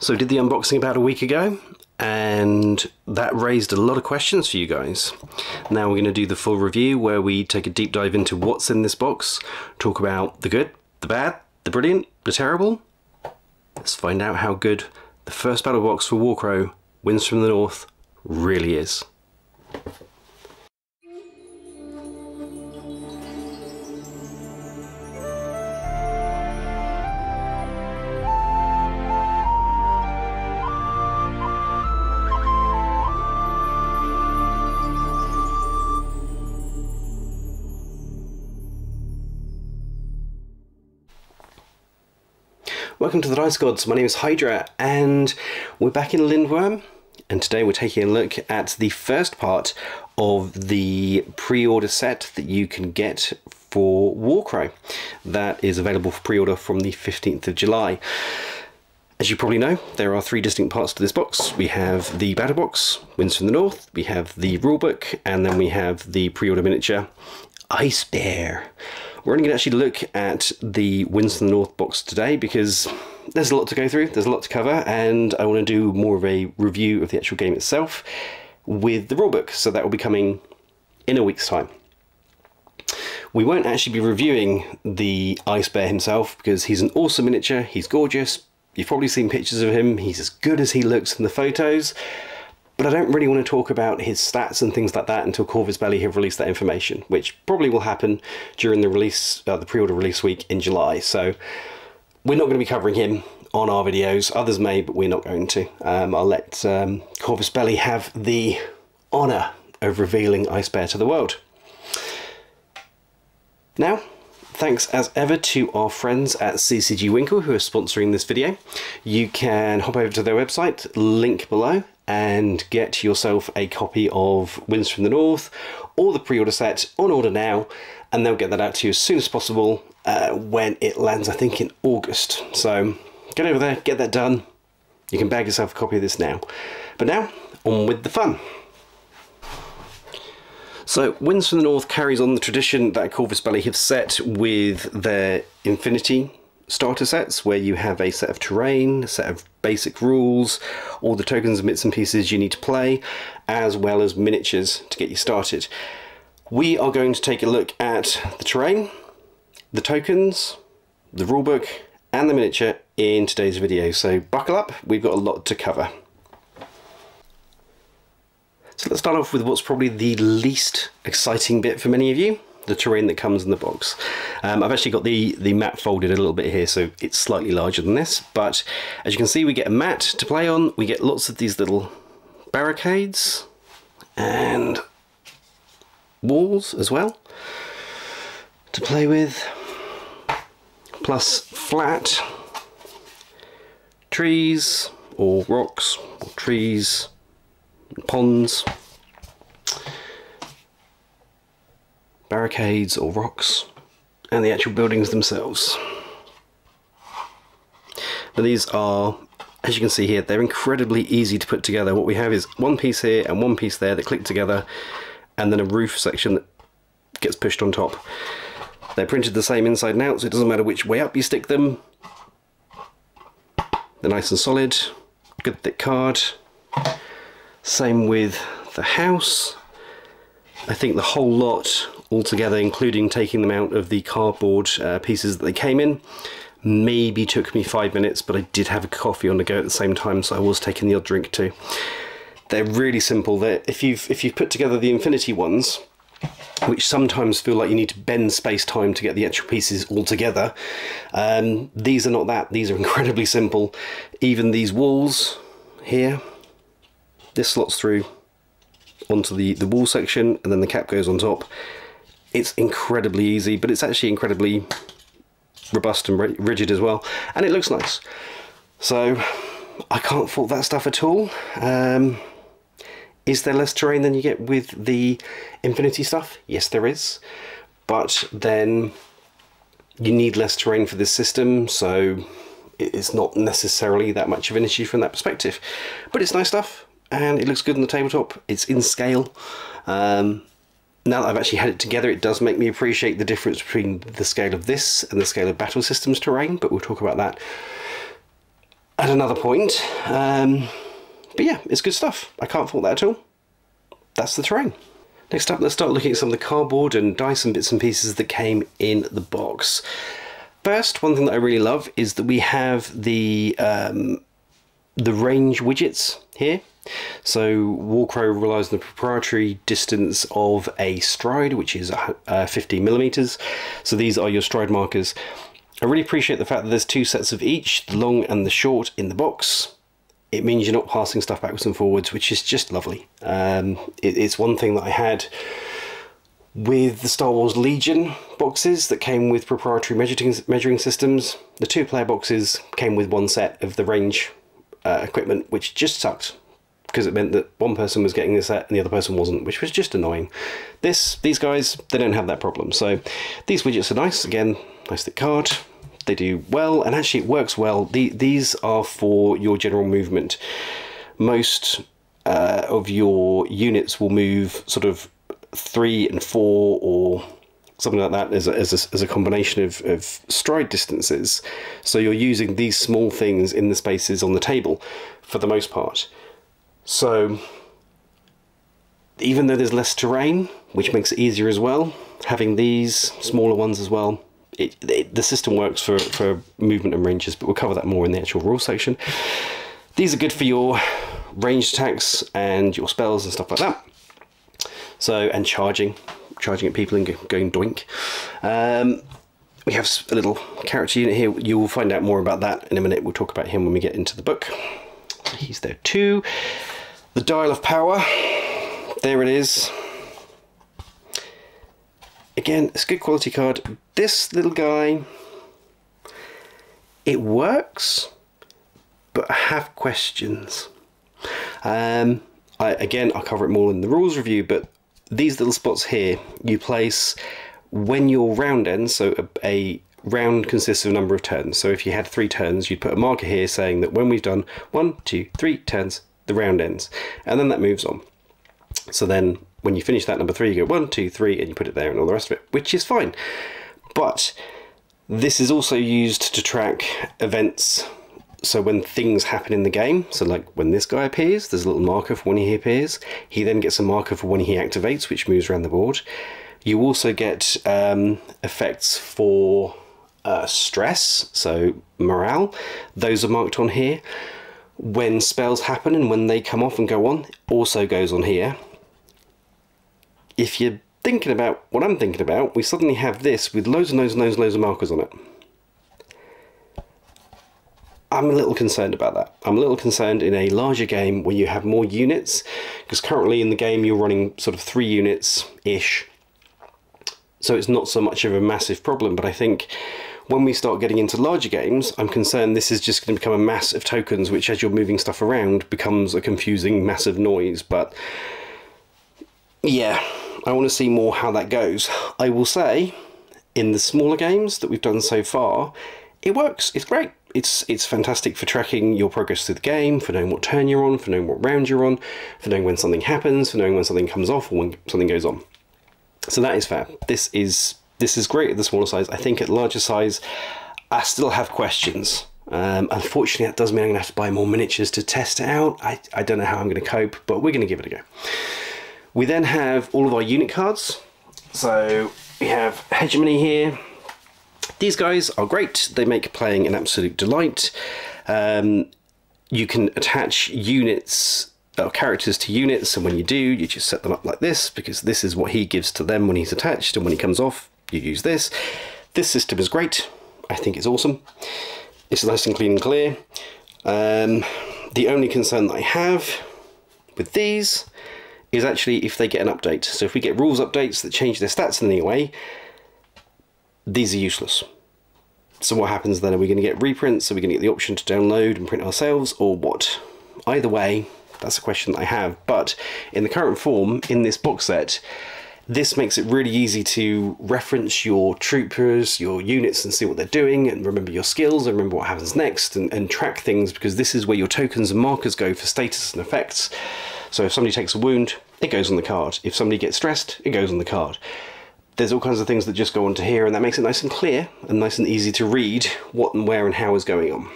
So I did the unboxing about a week ago, and that raised a lot of questions for you guys. Now we're going to do the full review where we take a deep dive into what's in this box, talk about the good, the bad, the brilliant, the terrible. Let's find out how good the first battle box for Warcrow, Winds from the North, really is. Welcome to the Dice Gods. My name is Hydra and we're back in Lindworm, and today we're taking a look at the first part of the pre-order set that you can get for Warcrow. That is available for pre-order from the 15th of July. As you probably know, there are three distinct parts to this box. We have the battle box, Winds from the North, we have the rulebook, and then we have the pre-order miniature, Ice Bear. We're only going to actually look at the Winds from the North box today because there's a lot to go through, there's a lot to cover, and I want to do more of a review of the actual game itself with the rulebook, so that will be coming in a week's time. We won't actually be reviewing the Ice Bear himself because he's an awesome miniature, he's gorgeous, you've probably seen pictures of him, he's as good as he looks in the photos. But I don't really want to talk about his stats and things like that until Corvus Belli have released that information, which probably will happen during the release, the pre-order release week in July. So we're not going to be covering him on our videos. Others may, but we're not going to. I'll let Corvus Belli have the honour of revealing Ice Bear to the world. Now, thanks as ever to our friends at CCG Winkle who are sponsoring this video. You can hop over to their website, link below, and get yourself a copy of Winds from the North or the pre-order set on order now, and they'll get that out to you as soon as possible when it lands, I think in August. So get over there, get that done. You can bag yourself a copy of this now. But now, on with the fun. So Winds from the North carries on the tradition that Corvus Belli have set with their Infinity starter sets, where you have a set of terrain, a set of basic rules, all the tokens and bits and pieces you need to play, as well as miniatures to get you started. We are going to take a look at the terrain, the tokens, the rulebook, and the miniature in today's video, so buckle up, we've got a lot to cover. So let's start off with what's probably the least exciting bit for many of you, the terrain that comes in the box. I've actually got the map folded a little bit here, so it's slightly larger than this, but as you can see we get a mat to play on, we get lots of these little barricades and walls as well to play with, plus flat trees or rocks or trees, ponds, barricades or rocks, and the actual buildings themselves. Now these are, as you can see here, they're incredibly easy to put together. What we have is one piece here and one piece there that click together, and then a roof section that gets pushed on top. They're printed the same inside and out, so it doesn't matter which way up you stick them. They're nice and solid, good thick card. Same with the house. I think the whole lot altogether, including taking them out of the cardboard pieces that they came in, maybe took me 5 minutes, but I did have a coffee on the go at the same time, so I was taking the odd drink too. They're really simple. If you've put together the Infinity ones, which sometimes feel like you need to bend space-time to get the actual pieces all together, these are not that. These are incredibly simple. Even these walls here, this slots through onto the wall section, and then the cap goes on top. It's incredibly easy, but it's actually incredibly robust and rigid as well, and it looks nice. So I can't fault that stuff at all. Is there less terrain than you get with the Infinity stuff? Yes, there is, but then you need less terrain for this system, so it's not necessarily that much of an issue from that perspective. But it's nice stuff, and it looks good on the tabletop. It's in scale. Now that I've actually had it together, it does make me appreciate the difference between the scale of this and the scale of Battle Systems terrain, but we'll talk about that at another point. But yeah, it's good stuff. I can't fault that at all. That's the terrain. Next up, let's start looking at some of the cardboard and dice and bits and pieces that came in the box. First, one thing that I really love is that we have the range widgets here. So Warcrow relies on the proprietary distance of a stride, which is 15 millimeters. So these are your stride markers. I really appreciate the fact that there's two sets of each, the long and the short, in the box. It means you're not passing stuff backwards and forwards, which is just lovely. It's one thing that I had with the Star Wars Legion boxes that came with proprietary measuring systems. The 2-player boxes came with one set of the range equipment, which just sucked, because it meant that one person was getting this set and the other person wasn't, which was just annoying. These guys, they don't have that problem. So these widgets are nice. Again, nice thick card. They do well, and actually it works well. These are for your general movement. Most of your units will move sort of 3 and 4 or something like that as a combination of stride distances. So you're using these small things in the spaces on the table for the most part. So even though there's less terrain, which makes it easier as well, having these smaller ones as well, the system works for movement and ranges, but we'll cover that more in the actual rules section. These are good for your ranged attacks and your spells and stuff like that. So, and charging at people and going doink. We have a little character unit here. You will find out more about that in a minute. We'll talk about him when we get into the book. So he's there too. The Dial of Power. There it is. Again, it's a good quality card. This little guy, it works, but I have questions. I'll cover it more in the rules review, but these little spots here, you place when your round ends. So a round consists of a number of turns. So if you had 3 turns, you'd put a marker here saying that when we've done 1, 2, 3 turns, the round ends. And then that moves on. So then when you finish that number 3, you go 1, 2, 3, and you put it there and all the rest of it, which is fine. But this is also used to track events. So when things happen in the game, so like when this guy appears, there's a little marker for when he appears. He then gets a marker for when he activates, which moves around the board. You also get effects for stress, so morale. Those are marked on here. When spells happen and when they come off and go on, also goes on here. If you're thinking about what I'm thinking about, we suddenly have this with loads and loads and loads and loads of markers on it. I'm a little concerned about that. I'm a little concerned in a larger game where you have more units, because currently in the game you're running sort of 3 units-ish. So it's not so much of a massive problem, but I think when we start getting into larger games, I'm concerned this is just going to become a mass of tokens, which as you're moving stuff around becomes a confusing massive noise. But yeah, I want to see more how that goes. I will say, in the smaller games that we've done so far, it works. It's great. It's fantastic for tracking your progress through the game, for knowing what turn you're on, for knowing what round you're on, for knowing when something happens, for knowing when something comes off or when something goes on. So that is fair. This is great at the smaller size. I think at larger size, I still have questions. Unfortunately, that does mean I'm going to have to buy more miniatures to test it out. I don't know how I'm going to cope, but we're going to give it a go. We then have all of our unit cards. So we have Hegemony here. These guys are great. They make playing an absolute delight. You can attach units or characters to units, and when you do, you just set them up like this, because this is what he gives to them when he's attached, and when he comes off, you use this. This system is great. I think it's awesome. It's nice and clean and clear. The only concern that I have with these is actually if they get an update. So if we get rules updates that change their stats in any way, these are useless. So what happens then? Are we going to get reprints? Are we going to get the option to download and print ourselves, or what? Either way, that's a question that I have. But in the current form, in this box set, this makes it really easy to reference your troopers, your units, and see what they're doing, and remember your skills, and remember what happens next, and track things, because this is where your tokens and markers go for status and effects. So if somebody takes a wound, it goes on the card. If somebody gets stressed, it goes on the card. There's all kinds of things that just go onto here, and that makes it nice and clear and nice and easy to read what and where and how is going on.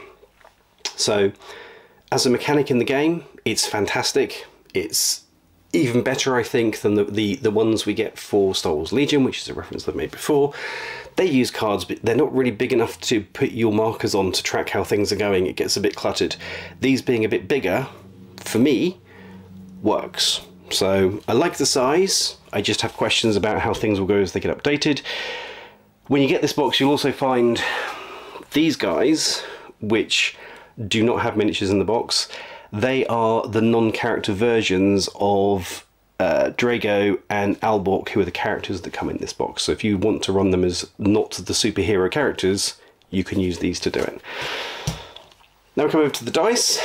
So as a mechanic in the game, it's fantastic. It's even better, I think, than the ones we get for Star Wars Legion, which is a reference I've made before. They use cards, but they're not really big enough to put your markers on to track how things are going. It gets a bit cluttered. These being a bit bigger, for me, works. So I like the size. I just have questions about how things will go as they get updated. When you get this box, you'll also find these guys, which do not have miniatures in the box. They are the non-character versions of Drago and Albork, who are the characters that come in this box. So if you want to run them as not the superhero characters, you can use these to do it. Now we come over to the dice.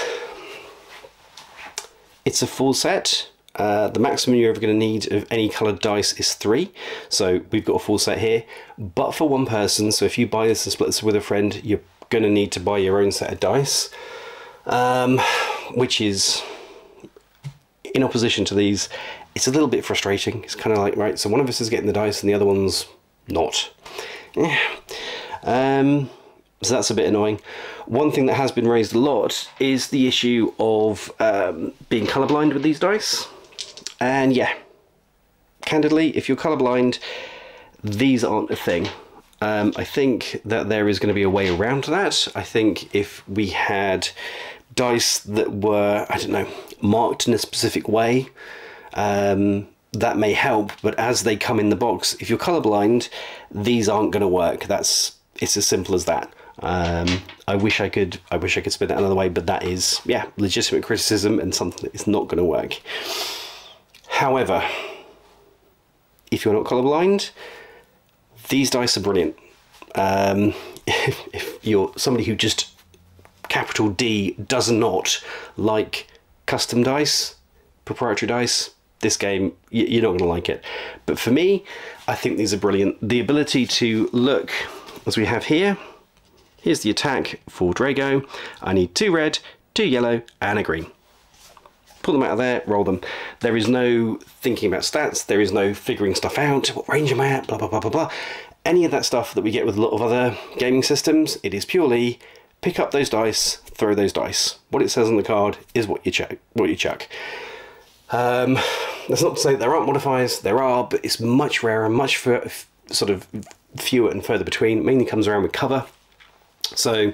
It's a full set. The maximum you're ever going to need of any coloured dice is 3. So we've got a full set here, but for one person. So if you buy this and split this with a friend, you're going to need to buy your own set of dice, which is, in opposition to these, it's a little bit frustrating. It's kind of like, right, so one of us is getting the dice and the other one's not. So that's a bit annoying. One thing that has been raised a lot is the issue of being colourblind with these dice. And yeah, candidly, if you're colourblind, these aren't a thing. I think that there is going to be a way around that. I think if we had dice that were, I don't know, marked in a specific way, that may help. But as they come in the box, if you're colourblind, these aren't going to work. It's as simple as that. I wish I could spin it another way, but that is, yeah, legitimate criticism and something that is not going to work. However, if you're not colourblind, these dice are brilliant. If you're somebody who just, capital D, does not like custom dice, proprietary dice, this game, you're not going to like it. But for me, I think these are brilliant. The ability to look, as we have here, here's the attack for Drago. I need 2 red, 2 yellow, and a green. Pull them out of there, roll them. There is no thinking about stats, there is no figuring stuff out, what range am I at, blah, blah, blah, blah, blah. Any of that stuff that we get with a lot of other gaming systems, it is purely pick up those dice, throw those dice. What it says on the card is what you chuck. That's not to say that there aren't modifiers, there are, but it's much rarer, much sort of fewer and further between. It mainly comes around with cover. So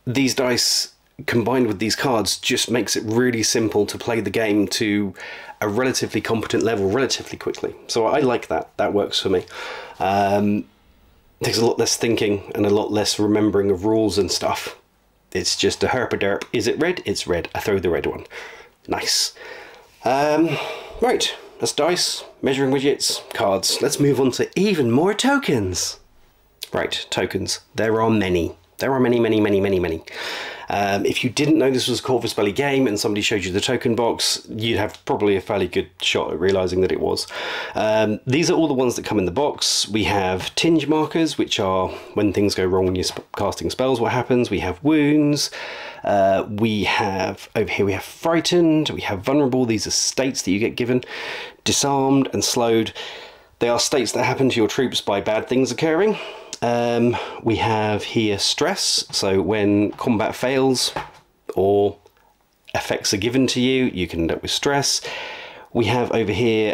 these dice combined with these cards just makes it really simple to play the game to a relatively competent level relatively quickly. So I like that. That works for me. Takes a lot less thinking and a lot less remembering of rules and stuff. It's just a herp-a-derp. Is it red? It's red. I throw the red one. Nice. Right, that's dice, measuring widgets, cards. Let's move on to even more tokens. Right, tokens. There are many. There are many, many, many, many, many. If you didn't know this was a Corvus Belli game and somebody showed you the token box, you'd have probably a fairly good shot at realising that it was. These are all the ones that come in the box. We have tinge markers, which are when things go wrong when you're casting spells, what happens. We have wounds. We have, over here we have frightened, we have vulnerable. These are states that you get given. Disarmed and slowed. They are states that happen to your troops by bad things occurring. We have here stress, so when combat fails or effects are given to you, you can end up with stress. We have over here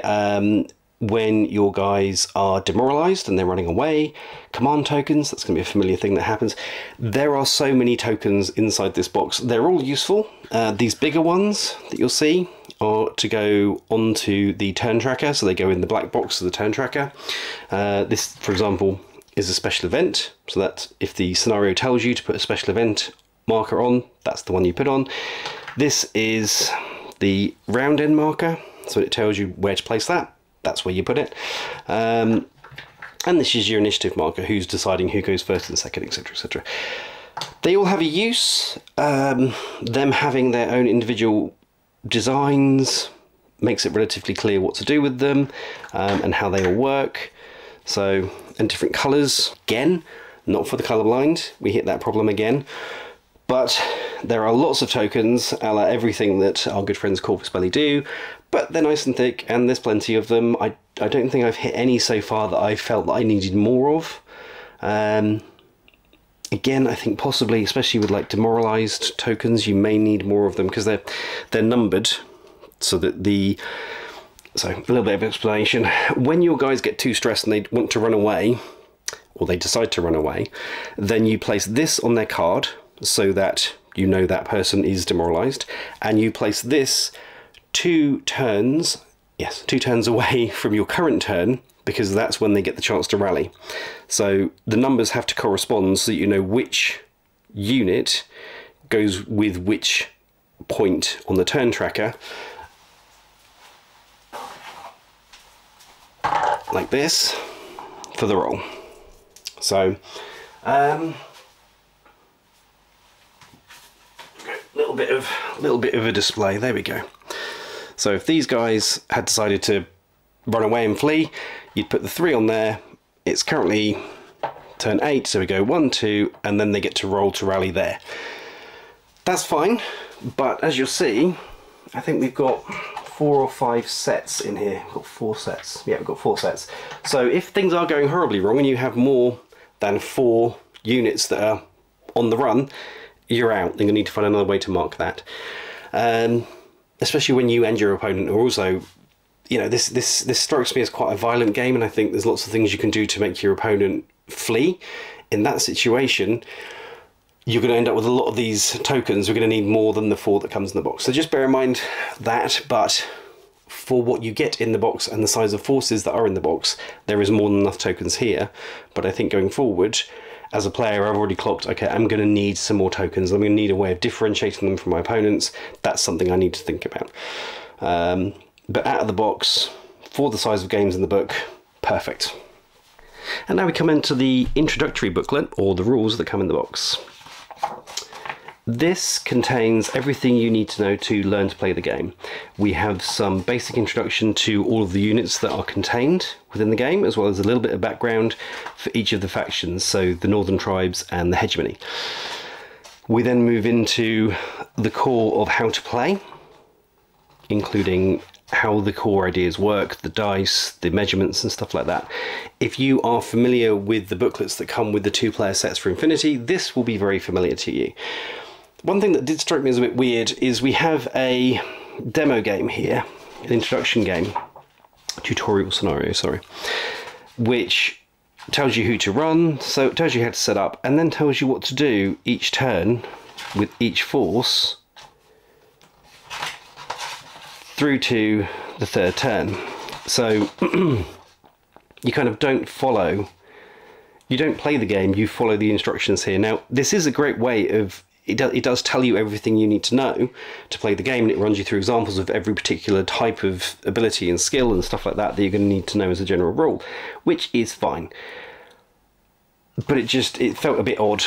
when your guys are demoralized and they're running away, command tokens. That's going to be a familiar thing that happens. There are so many tokens inside this box. They're all useful. These bigger ones that you'll see are to go onto the turn tracker, so they go in the black box of the turn tracker. This, for example, is a special event, so that if the scenario tells you to put a special event marker on, that's the one you put on. This is the round end marker, so it tells you where to place that. That's where you put it. And this is your initiative marker, who's deciding who goes first and second, etc, etc. They all have a use. Them having their own individual designs makes it relatively clear what to do with them, and how they all work. So, and different colours, again, not for the colourblind, we hit that problem again. But there are lots of tokens, a la everything that our good friends Corvus Belli do, but they're nice and thick, and there's plenty of them. I don't think I've hit any so far that I felt that I needed more of. Again, I think possibly, especially with like demoralized tokens, you may need more of them because they're numbered so that so a little bit of explanation. When your guys get too stressed and they want to run away, or they decide to run away, then you place this on their card so that you know that person is demoralized, and you place this 2 turns away from your current turn, because that's when they get the chance to rally. So the numbers have to correspond so that you know which unit goes with which point on the turn tracker, like this, for the roll. So little bit of a display. There we go. So if these guys had decided to run away and flee, you'd put the 3 on there. It's currently turn 8, so we go 1, 2, and then they get to roll to rally there. That's fine, but as you'll see, I think we've got 4 or 5 sets in here. We've got 4 sets. Yeah, we've got 4 sets. So if things are going horribly wrong and you have more than 4 units that are on the run, you're out. You're going to need to find another way to mark that. Especially when you and your opponent are also, you know, this strikes me as quite a violent game, and I think there's lots of things you can do to make your opponent flee. In that situation, you're going to end up with a lot of these tokens. We're going to need more than the 4 that comes in the box. So just bear in mind that, but for what you get in the box and the size of forces that are in the box, there is more than enough tokens here. But I think going forward, as a player, I've already clocked, okay, I'm going to need some more tokens. I'm going to need a way of differentiating them from my opponents. That's something I need to think about. But out of the box, for the size of games in the book, perfect. And now we come into the introductory booklet, or the rules that come in the box. This contains everything you need to know to learn to play the game. We have some basic introduction to all of the units that are contained within the game, as well as a little bit of background for each of the factions, so the Northern Tribes and the Hegemony. We then move into the core of how to play, including how the core ideas work, the dice, the measurements and stuff like that. If you are familiar with the booklets that come with the 2-player sets for Infinity, this will be very familiar to you. One thing that did strike me as a bit weird is we have a demo game here, an introduction game, tutorial scenario, sorry, which tells you who to run, so it tells you how to set up, and then tells you what to do each turn with each force through to the 3rd turn. So you kind of don't follow, you don't play the game, you follow the instructions here. Now, this is a great way of, it does tell you everything you need to know to play the game, and it runs you through examples of every particular type of ability and skill and stuff like that that you're going to need to know as a general rule, which is fine. But it felt a bit odd.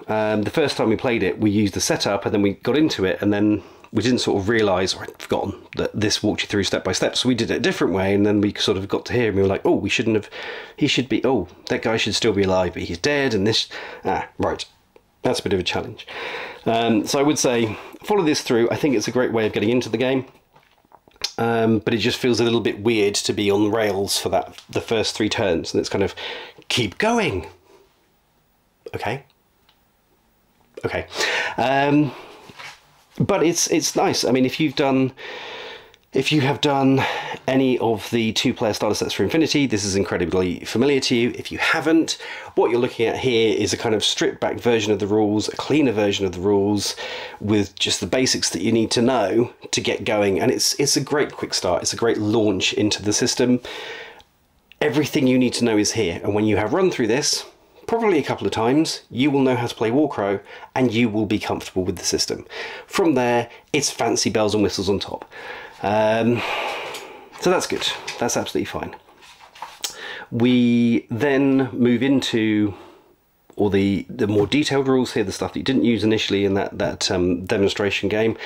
The first time we played it, we used the setup, and then we got into it, and then we didn't sort of realise, or I'd forgotten, that this walked you through step by step. So we did it a different way, and then we sort of got to here, and we were like, oh, we shouldn't have, he should be, oh, that guy should still be alive, but he's dead, and this, right. That's a bit of a challenge. So I would say, follow this through. I think it's a great way of getting into the game. But it just feels a little bit weird to be on rails for the first 3 turns, and it's kind of, keep going. Okay. Okay. But it's nice. I mean, if you have done any of the 2-player starter sets for Infinity, this is incredibly familiar to you. If you haven't, what you're looking at here is a kind of stripped back version of the rules, a cleaner version of the rules, with just the basics that you need to know to get going. And it's a great quick start. It's a great launch into the system. Everything you need to know is here. And when you have run through this, probably a couple of times, you will know how to play Warcrow, and you will be comfortable with the system. From there, it's fancy bells and whistles on top. So that's good. That's absolutely fine. We then move into all the more detailed rules here, the stuff that you didn't use initially in that demonstration game,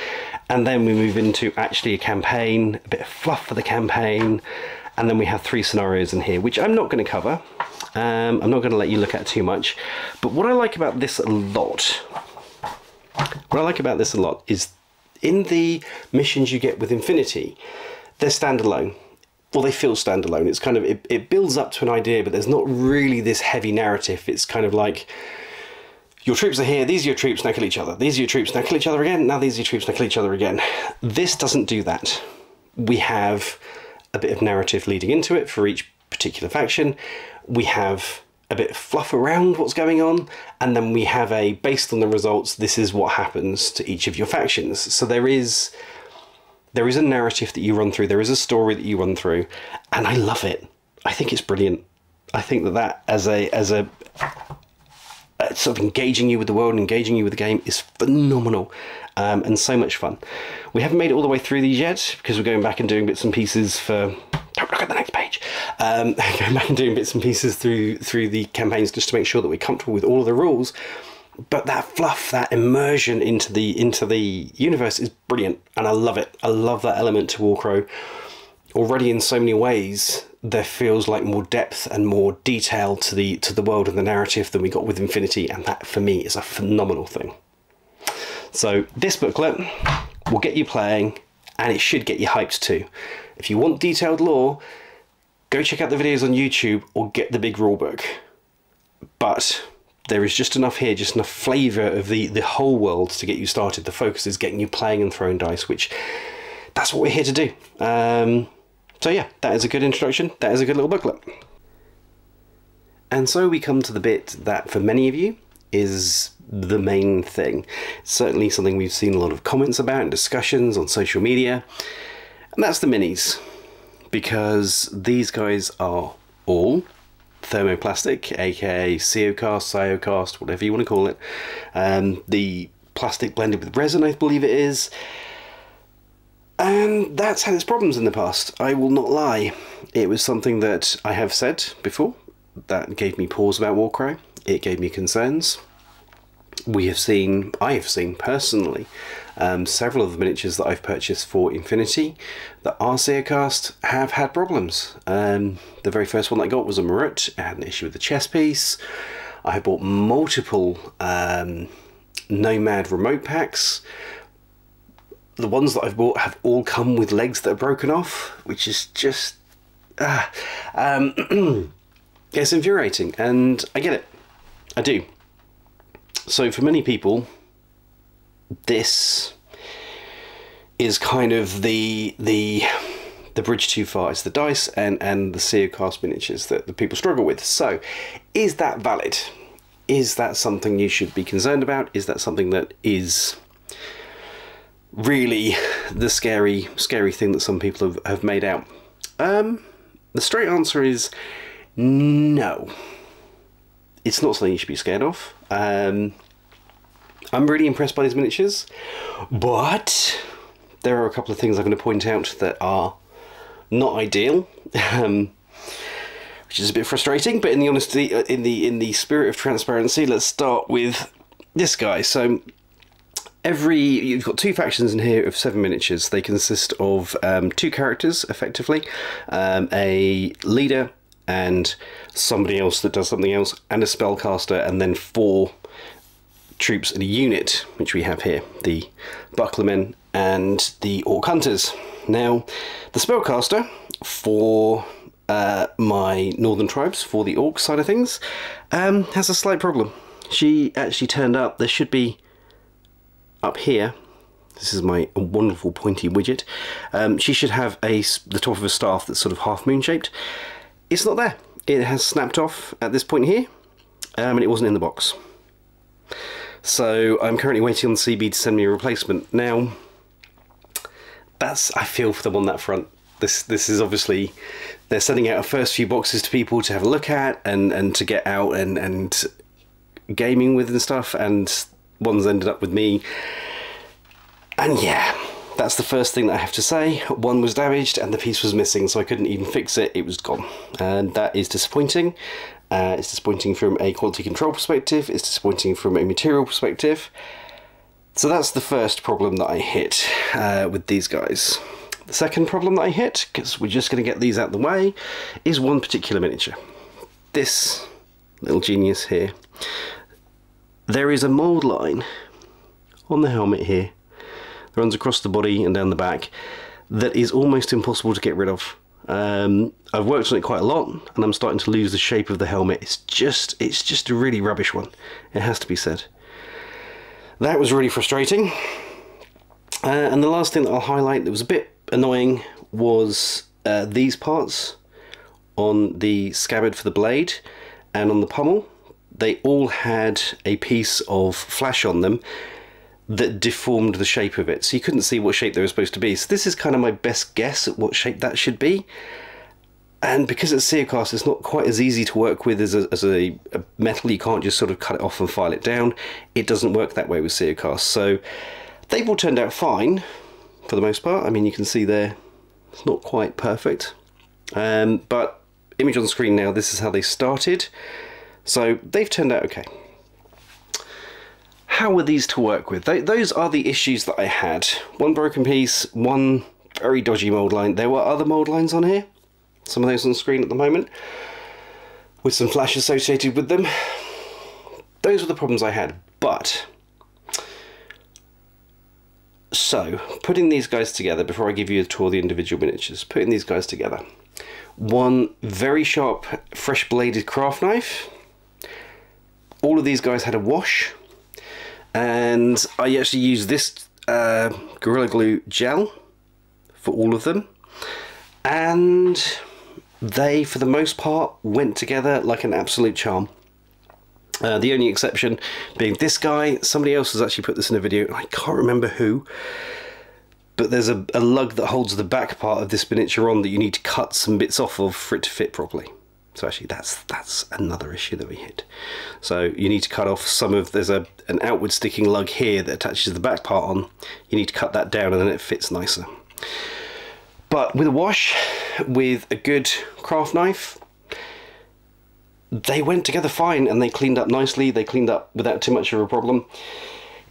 and then we move into actually a campaign, a bit of fluff for the campaign, and then we have 3 scenarios in here, which I'm not going to cover. I'm not going to let you look at too much, but what I like about this a lot, is in the missions you get with Infinity, they're standalone, or they feel standalone. It's kind of, it builds up to an idea, but there's not really this heavy narrative. It's kind of like, your troops are here, these are your troops, now kill each other. These are your troops, now kill each other again. Now these are your troops, now kill each other again. This doesn't do that. We have a bit of narrative leading into it for each particular faction. We have a bit of fluff around what's going on, and then we have a, based on the results, this is what happens to each of your factions. So there is a narrative that you run through, there is a story that you run through, and I love it. I think it's brilliant. I think that as a sort of engaging you with the world and engaging you with the game is phenomenal, and so much fun. We haven't made it all the way through these yet because we're going back and doing bits and pieces for, don't look at the next page, going back and doing bits and pieces through the campaigns just to make sure that we're comfortable with all of the rules. But that fluff, that immersion into the universe is brilliant, and I love it. I love that element to Warcrow. Already in so many ways there feels like more depth and more detail to the world and the narrative than we got with Infinity, and that for me is a phenomenal thing. So this booklet will get you playing, and it should get you hyped too. If you want detailed lore, go check out the videos on YouTube or get the big rulebook. But there is just enough here, just enough flavour of the whole world to get you started. The focus is getting you playing and throwing dice, which that's what we're here to do. So yeah, that is a good introduction. That is a good little booklet. And so we come to the bit that for many of you is the main thing. It's certainly something we've seen a lot of comments about and discussions on social media. And that's the minis. Because these guys are all thermoplastic, aka CO-cast, Cyocast, whatever you want to call it. The plastic blended with resin, I believe it is. And that's had its problems in the past, I will not lie. It was something that I have said before that gave me pause about Warcrow. It gave me concerns. I have seen personally, several of the miniatures that I've purchased for Infinity that are Cyocast have had problems. The very first one I got was a Marut. It had an issue with the chest piece. I have bought multiple Nomad remote packs. The ones that I've bought have all come with legs that are broken off, which is just it's infuriating, and I get it. I do. So for many people, this is kind of the bridge too far. It's the dice and the Cyocast miniatures that the people struggle with. So is that valid? Is that something you should be concerned about? Is that something that is really the scary thing that some people have made out? The straight answer is no. It's not something you should be scared of. I'm really impressed by these miniatures, but there are a couple of things I'm going to point out that are not ideal, which is a bit frustrating. But in the honesty, in the spirit of transparency, let's start with this guy. So you've got two factions in here of 7 miniatures. They consist of 2 characters, effectively, a leader and somebody else that does something else, and a spellcaster, and then 4 troops in a unit, which we have here, the Bucklermen and the Orc Hunters. Now, the spellcaster for my northern tribes, for the Orc side of things, has a slight problem. She actually turned up, there should be up here, this is my wonderful pointy widget, she should have the top of a staff that's sort of half moon shaped. It's not there. It has snapped off at this point here, and it wasn't in the box. So I'm currently waiting on CB to send me a replacement. Now, I feel for them on that front. This is obviously, they're sending out a first few boxes to people to have a look at and to get out and gaming with and stuff, and one's ended up with me. And yeah, that's the first thing that I have to say. One was damaged and the piece was missing, so I couldn't even fix it. It was gone, and that is disappointing. It's disappointing from a quality control perspective. It's disappointing from a material perspective. So that's the first problem that I hit with these guys. The second problem that I hit, because we're just going to get these out of the way, is one particular miniature. This little genius here. There is a mould line on the helmet here that runs across the body and down the back that is almost impossible to get rid of. I've worked on it quite a lot, and I'm starting to lose the shape of the helmet. It's just a really rubbish one. It has to be said. That was really frustrating. And the last thing that I'll highlight that was a bit annoying was these parts on the scabbard for the blade and on the pommel. They all had a piece of flash on them that deformed the shape of it, so you couldn't see what shape they were supposed to be. So this is kind of my best guess at what shape that should be. And because it's Seacast, it's not quite as easy to work with as a metal. You can't just sort of cut it off and file it down. It doesn't work that way with Seacast. So they've all turned out fine for the most part. I mean, you can see there, it's not quite perfect. But image on screen now, this is how they started. So they've turned out okay. How were these to work with? Those are the issues that I had. One broken piece, one very dodgy mold line. There were other mold lines on here. Some of those on the screen at the moment, with some flash associated with them. Those were the problems I had. But, so, putting these guys together, before I give you a tour of the individual miniatures, putting these guys together. One very sharp, fresh bladed craft knife. All of these guys had a wash. And I actually used this Gorilla Glue gel for all of them. And they, for the most part, went together like an absolute charm. The only exception being this guy. Somebody else has actually put this in a video. I can't remember who. But there's a lug that holds the back part of this miniature on that you need to cut some bits off of for it to fit properly. So actually that's another issue that we hit. So you need to cut off some of, there's an outward sticking lug here that attaches the back part on. You need to cut that down and then it fits nicer. But with a wash, with a good craft knife, they went together fine and they cleaned up nicely. They cleaned up without too much of a problem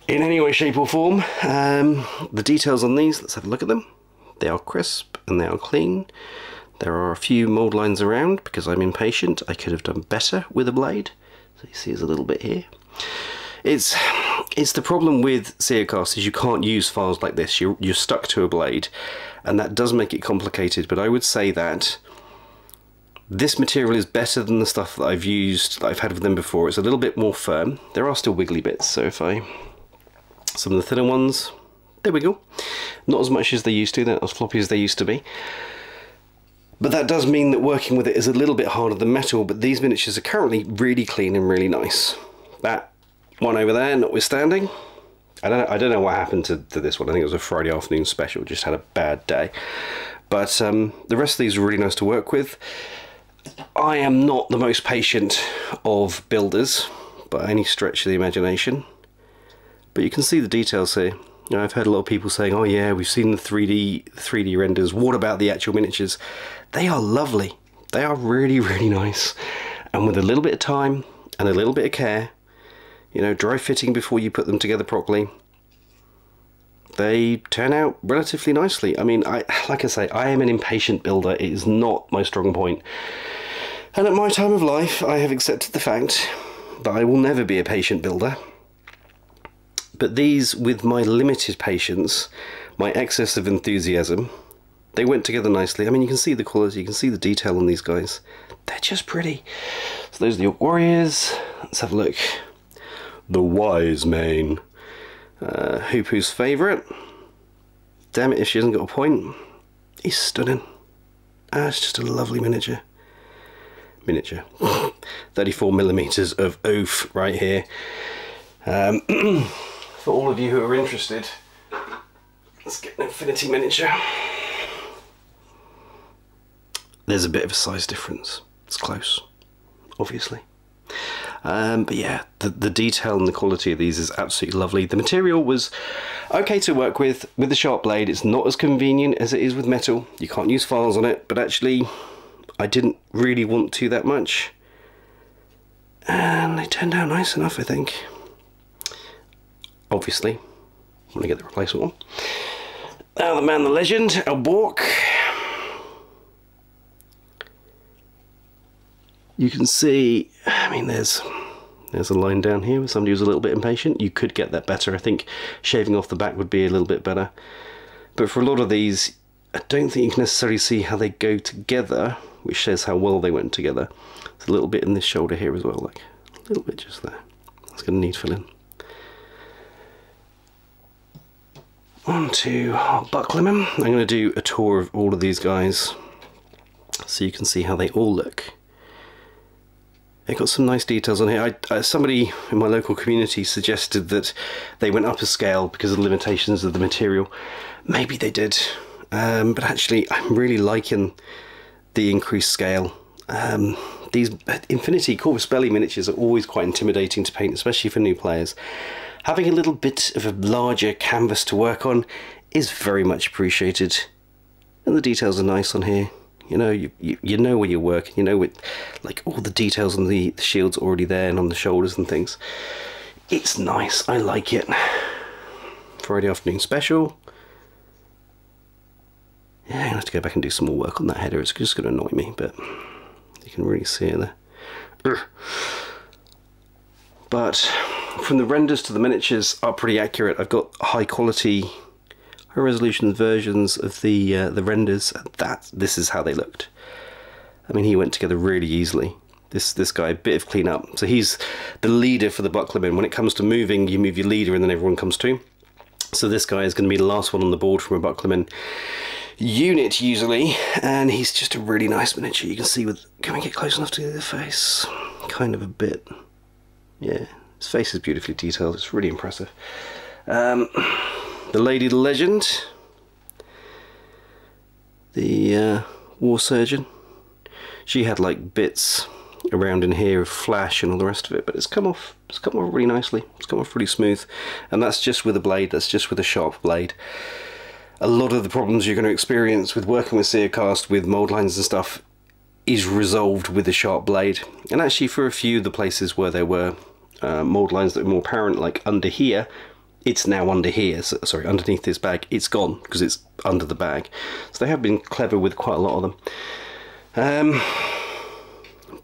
in any way, shape or form. The details on these, let's have a look at them. They are crisp and they are clean. There are a few mold lines around because I'm impatient. I could have done better with a blade. So you see there's a little bit here. It's the problem with Seacast is you can't use files like this. You're stuck to a blade, and that does make it complicated. But I would say that this material is better than the stuff that I've used, that I've had with them before. It's a little bit more firm. There are still wiggly bits, so if some of the thinner ones, there we go. Not as much as they used to, they're not as floppy as they used to be. But that does mean that working with it is a little bit harder than metal, but these miniatures are currently really clean and really nice. That one over there, notwithstanding, I don't know what happened to this one. I think it was a Friday afternoon special, just had a bad day. But the rest of these are really nice to work with. I am not the most patient of builders by any stretch of the imagination, but you can see the details here. You know, I've heard a lot of people saying, oh yeah, we've seen the 3D renders, what about the actual miniatures? They are lovely. They are really, really nice. And with a little bit of time and a little bit of care, you know, dry fitting before you put them together properly, they turn out relatively nicely. I mean, like I say, I am an impatient builder. It is not my strong point. And at my time of life, I have accepted the fact that I will never be a patient builder. But these, with my limited patience, my excess of enthusiasm, they went together nicely. I mean, you can see the quality, you can see the detail on these guys. They're just pretty. So those are the Orc Warriors. Let's have a look. The Wise Mane. Hoopo's favourite. Damn it if she hasn't got a point. He's stunning. It's just a lovely miniature. 34mm of oof right here. For all of you who are interested, let's get an Infinity miniature. There's a bit of a size difference. It's close, obviously. But yeah, the detail and the quality of these is absolutely lovely. The material was okay to work with the sharp blade. It's not as convenient as it is with metal. You can't use files on it, but actually I didn't really want to that much. And they turned out nice enough, I think. Obviously, I'm going to get the replacement one. Now the man, the legend, our Bork. You can see, I mean, there's a line down here where somebody was a little bit impatient. You could get that better. I think shaving off the back would be a little bit better. But for a lot of these, I don't think you can necessarily see how they go together, which shows how well they went together. There's a little bit in this shoulder here as well, like a little bit just there. That's going to need filling. On to our bucklerman. I'm going to do a tour of all of these guys so you can see how they all look. They've got some nice details on here. Somebody in my local community suggested that they went up a scale because of the limitations of the material. Maybe they did, but actually I'm really liking the increased scale. These Infinity Corvus Belli miniatures are always quite intimidating to paint, especially for new players. Having a little bit of a larger canvas to work on is very much appreciated, and the details are nice on here. You know, you know where you're working, you know, with like all the details on the shield's already there and on the shoulders and things. It's nice, I like it. Friday afternoon special. Yeah, I'm gonna have to go back and do some more work on that header. It's just gonna annoy me, but you can really see it there. Ugh. But from the renders to the miniatures are pretty accurate. I've got high quality, high resolution versions of the renders. This is how they looked. I mean, he went together really easily. This guy, a bit of cleanup. So he's the leader for the bucklermen. When it comes to moving, you move your leader and then everyone comes too. So this guy is going to be the last one on the board from a bucklerman unit usually, and he's just a really nice miniature. You can see with, can we get close enough to the face? Kind of a bit. Yeah, his face is beautifully detailed. It's really impressive. The Lady the Legend, the War Surgeon. She had like bits around in here of flash and all the rest of it, but it's come off really nicely. It's come off really smooth, and that's just with a blade. That's just with a sharp blade. A lot of the problems you're going to experience with working with Seercast, with mold lines and stuff, is resolved with a sharp blade. And actually, for a few of the places where there were mold lines that were more apparent, like under here, it's now under here. So, sorry, underneath this bag, it's gone because it's under the bag. So they have been clever with quite a lot of them.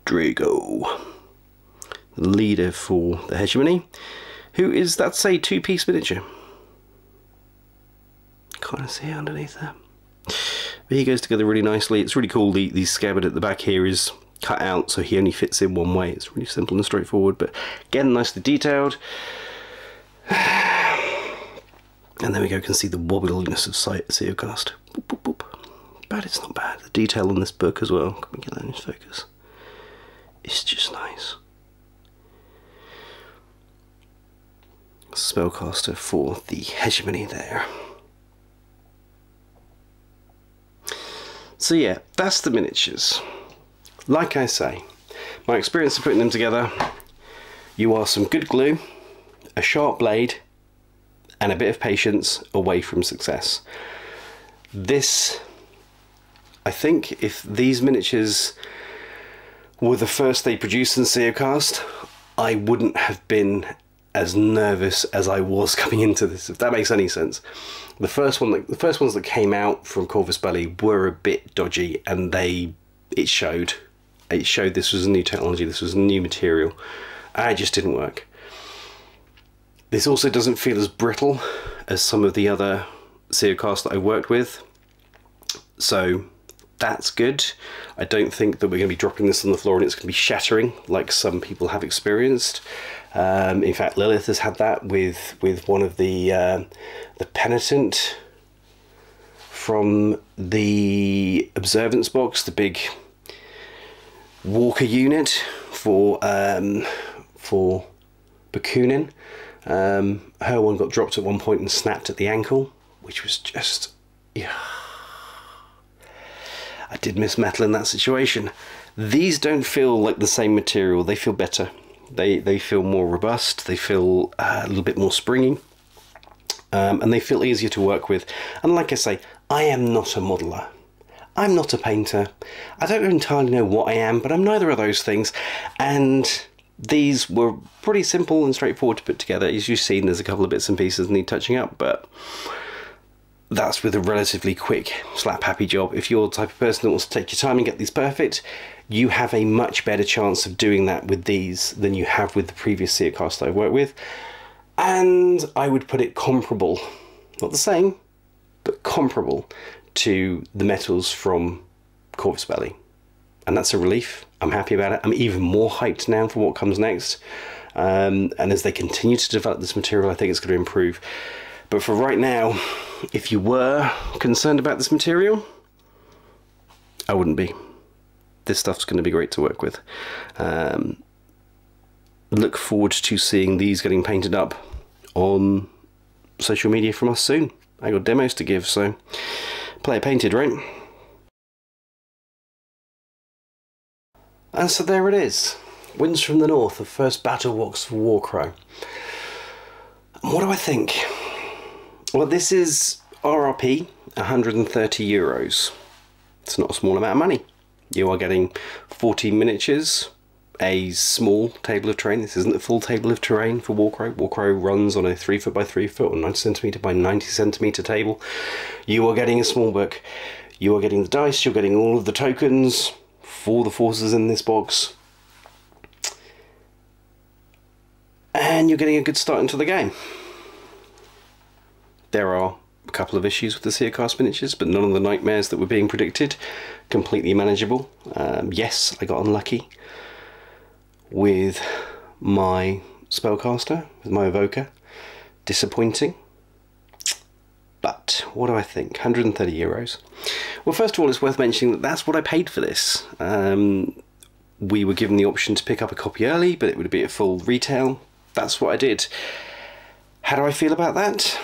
Drago, the leader for the hegemony, who is, that's a two-piece miniature. Kind of see it underneath there. But he goes together really nicely. It's really cool. The scabbard at the back here is cut out, so he only fits in one way. It's really simple and straightforward, but again, nicely detailed. And there we go, you can see the wobbliness of Seercast. Boop, boop, boop. But it's not bad. The detail on this book as well. Can we get that in focus? It's just nice. Spellcaster for the hegemony there. So yeah, that's the miniatures. Like I say, my experience of putting them together, you are some good glue, a sharp blade, and a bit of patience away from success. This, I think, if these miniatures were the first they produced in Seercast, I wouldn't have been as nervous as I was coming into this, if that makes any sense. The first ones that came out from Corvus Belli were a bit dodgy, and it showed. It showed this was a new technology, this was a new material, and it just didn't work. This also doesn't feel as brittle as some of the other Seercasts that I worked with, so that's good. I don't think that we're going to be dropping this on the floor and it's going to be shattering like some people have experienced. In fact, Lilith has had that with one of the Penitent from the Observance box, the big Walker unit for Bakunin. Her one got dropped at one point and snapped at the ankle, which was just, yeah. I did miss metal in that situation. These don't feel like the same material. They feel better. They feel more robust. They feel a little bit more springy. And they feel easier to work with. And like I say, I am not a modeler. I'm not a painter. I don't entirely know what I am, but I'm neither of those things. And these were pretty simple and straightforward to put together. As you've seen, there's a couple of bits and pieces that need touching up, but that's with a relatively quick, slap-happy job. If you're the type of person that wants to take your time and get these perfect, you have a much better chance of doing that with these than you have with the previous Seercast I've worked with. And I would put it comparable, not the same, but comparable to the metals from Corvus Belli. And that's a relief. I'm happy about it. I'm even more hyped now for what comes next. And as they continue to develop this material, I think it's going to improve. But for right now, if you were concerned about this material, I wouldn't be. This stuff's going to be great to work with. Look forward to seeing these getting painted up on social media from us soon. I got demos to give, so play it painted, right? And so there it is. Winds from the North, the first battle box for Warcrow. What do I think? Well, this is RRP, 130 euros. It's not a small amount of money. You are getting 14 miniatures, a small table of terrain. This isn't a full table of terrain for Warcrow. Warcrow runs on a 3 foot by 3 foot or 90cm by 90cm table. You are getting a small book. You are getting the dice. You're getting all of the tokens for the forces in this box. And you're getting a good start into the game. There are a couple of issues with the Seercast miniatures, but none of the nightmares that were being predicted. Completely manageable. Yes, I got unlucky with my spellcaster, with my evoker. Disappointing. But what do I think? 130 euros. Well, first of all, it's worth mentioning that that's what I paid for this. We were given the option to pick up a copy early, but it would be at full retail. That's what I did. How do I feel about that?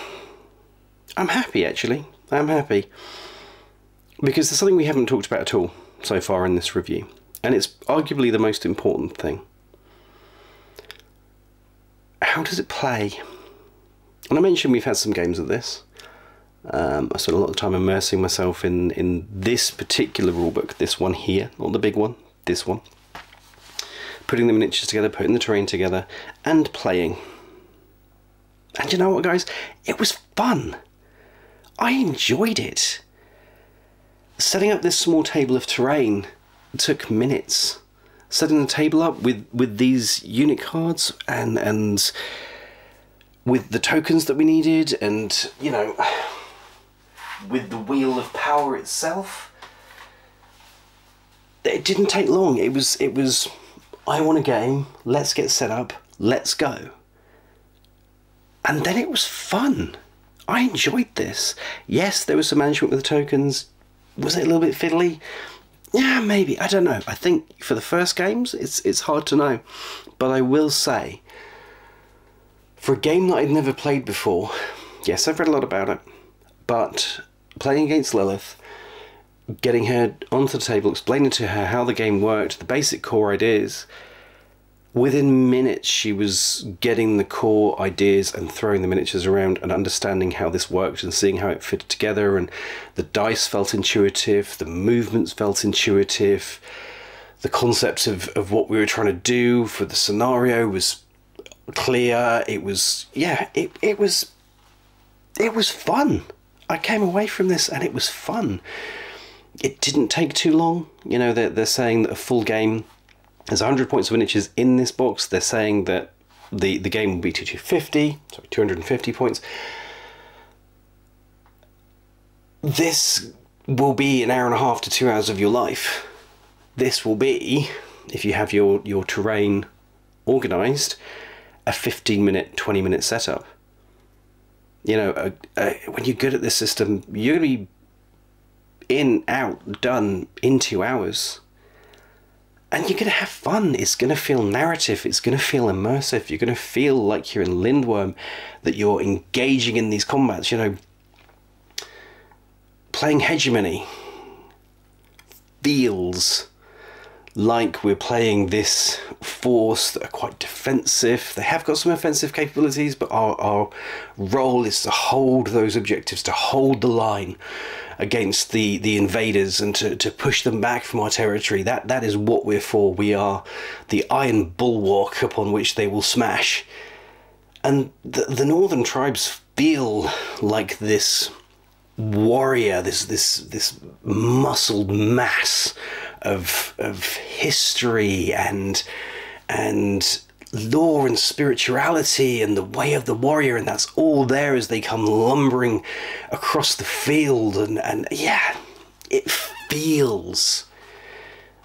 I'm happy, actually. I'm happy. Because there's something we haven't talked about at all so far in this review. And it's arguably the most important thing. How does it play? And I mentioned we've had some games of this. I spent a lot of time immersing myself in this particular rulebook. This one here, not the big one, this one. Putting the miniatures together, putting the terrain together, and playing. And you know what, guys? It was fun. I enjoyed it. Setting up this small table of terrain took minutes. Setting the table up with these unit cards and with the tokens that we needed, and, you know, with the wheel of power itself. It didn't take long. It was I want a game, let's get set up, let's go. And then it was fun. I enjoyed this. Yes, there was some management with the tokens. Was it a little bit fiddly? Yeah, maybe. I don't know. I think for the first games, it's hard to know. But I will say, for a game that I'd never played before, yes, I've read a lot about it, but playing against Lilith, getting her onto the table, explaining to her how the game worked, the basic core ideas, within minutes she was getting the core ideas and throwing the miniatures around and understanding how this worked and seeing how it fitted together, and the dice felt intuitive, the movements felt intuitive, the concept of what we were trying to do for the scenario was clear. It was, yeah, it was fun. I came away from this and it was fun. It didn't take too long. You know, they're saying that a full game, there's 100 points of miniatures in this box. They're saying that the game will be 250 points. This will be an hour and a half to 2 hours of your life. This will be, if you have your terrain organised, a 15-minute, 20-minute setup. You know, when you're good at this system, you're going to be in, out, done in 2 hours. And you're going to have fun. It's going to feel narrative. It's going to feel immersive. You're going to feel like you're in Lindworm, that you're engaging in these combats. You know, playing Hegemony feels like we're playing this force that are quite defensive. They have got some offensive capabilities, but our role is to hold those objectives, to hold the line against the invaders, and to push them back from our territory. That is what we're for. We are the iron bulwark upon which they will smash. And the northern tribes feel like this warrior, this muscled mass of history and lore and spirituality and the way of the warrior, and that's all there as they come lumbering across the field, and yeah, it feels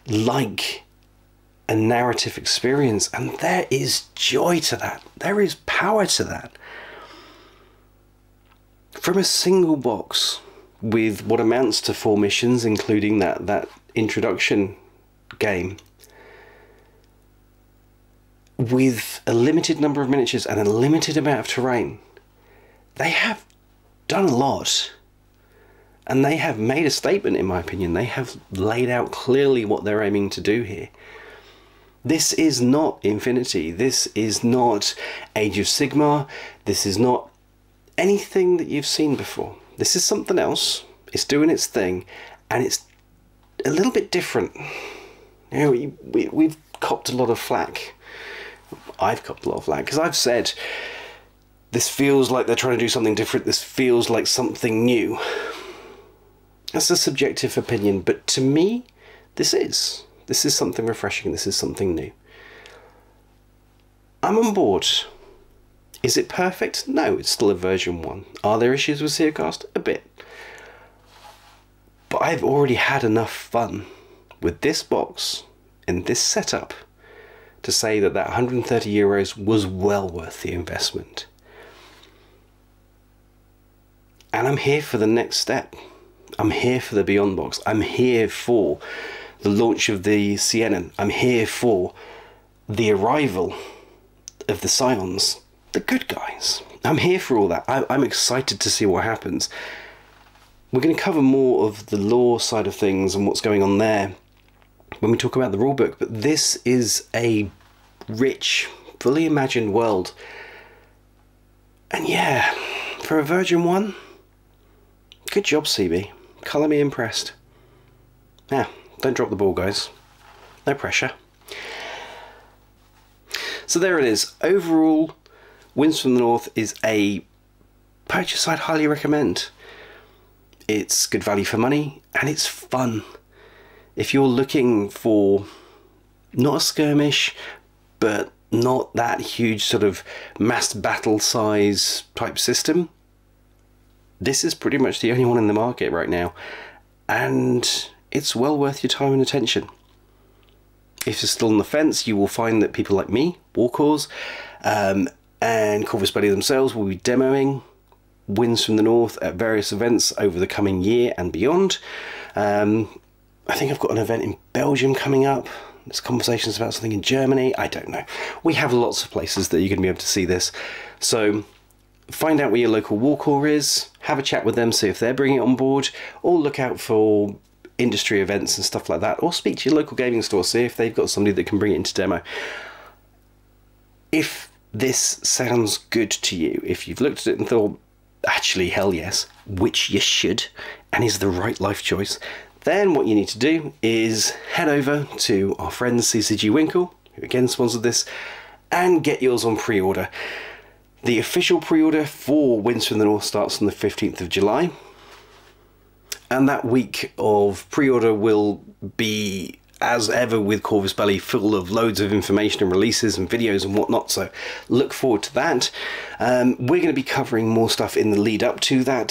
like a narrative experience, and there is joy to that. There is power to that. from a single box with what amounts to 4 missions, including that introduction game, with a limited number of miniatures and a limited amount of terrain. They have done a lot, and they have made a statement, in my opinion. They have laid out clearly what they're aiming to do here. This is not Infinity. This is not Age of Sigmar. This is not anything that you've seen before. This is something else. It's doing its thing, and it's a little bit different. You know, we've copped a lot of flack. I've copped a lot of flack because I've said this feels like they're trying to do something different. This feels like something new. That's a subjective opinion, but to me, this is something refreshing. This is something new. I'm on board. Is it perfect? No, it's still a version 1. Are there issues with Seercast? A bit. But I've already had enough fun with this box and this setup to say that that 130 euros was well worth the investment. And I'm here for the next step. I'm here for the Beyond box. I'm here for the launch of the Sienna. I'm here for the arrival of the Scions, the good guys. I'm here for all that. I'm excited to see what happens. We're going to cover more of the lore side of things and what's going on there when we talk about the rulebook, but this is a rich, fully imagined world. And yeah, for a version 1, good job, CB. Colour me impressed. Now, don't drop the ball, guys. No pressure. So there it is. Overall, Winds from the North is a purchase I'd highly recommend. It's good value for money, and it's fun. If you're looking for not a skirmish, but not that huge sort of mass battle size type system, this is pretty much the only one in the market right now, and it's well worth your time and attention. If you're still on the fence, you will find that people like me, Warcrows, and Corvus Belli themselves will be demoing Winds from the North at various events over the coming year and beyond. I think I've got an event in Belgium coming up. There's conversations about something in Germany. I don't know. We have lots of places that you're going to be able to see this. So find out where your local Warcraw is, have a chat with them, see if they're bringing it on board, or look out for industry events and stuff like that, or speak to your local gaming store, see if they've got somebody that can bring it into demo. If this sounds good to you, if you've looked at it and thought, actually, hell yes, which you should, and is the right life choice, then what you need to do is head over to our friends CCG Winkle, who again sponsored this, and get yours on pre-order. The official pre-order for Winds from the North starts on the 15th of July. And that week of pre-order will be, as ever with Corvus Belli, full of loads of information and releases and videos and whatnot, so look forward to that. We're going to be covering more stuff in the lead up to that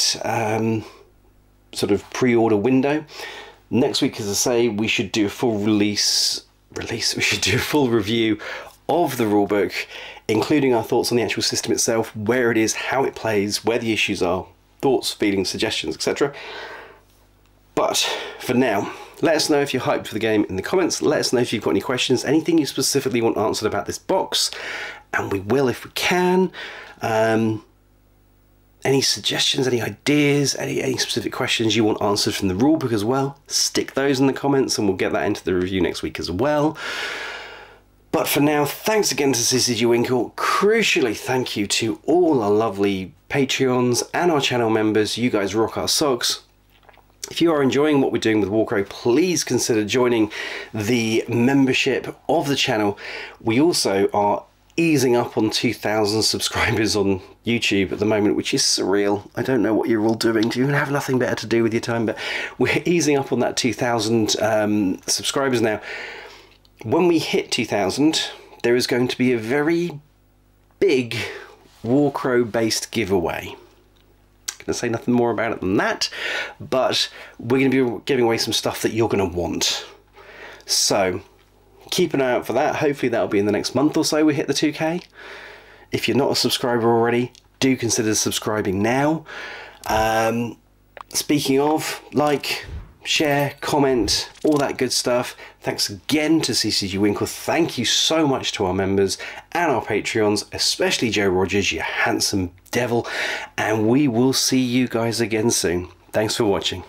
sort of pre-order window. Next week, as I say, we should do a full we should do a full review of the rulebook, including our thoughts on the actual system itself, where it is, how it plays, where the issues are, thoughts, feelings, suggestions, etc. But for now, let us know if you're hyped for the game in the comments. Let us know if you've got any questions, anything you specifically want answered about this box, and we will if we can. Any suggestions, any ideas, any specific questions you want answered from the rulebook as well, stick those in the comments and we'll get that into the review next week as well. But for now, thanks again to CCG Winkle. Crucially, thank you to all our lovely Patreons and our channel members. You guys rock our socks. If you are enjoying what we're doing with Warcrow, please consider joining the membership of the channel. We also are easing up on 2,000 subscribers on YouTube at the moment, which is surreal. I don't know what you're all doing. Do you even have nothing better to do with your time? But we're easing up on that 2,000 subscribers now. When we hit 2,000, there is going to be a very big Warcrow based giveaway. Going to say nothing more about it than that, but we're going to be giving away some stuff that you're going to want. So keep an eye out for that. Hopefully that'll be in the next month or so we hit the 2K. If you're not a subscriber already, do consider subscribing now. Speaking of, like, share, comment, all that good stuff. Thanks again to CCG Winkle. Thank you so much to our members and our Patreons, especially Joe Rogers, you handsome devil. And we will see you guys again soon. Thanks for watching.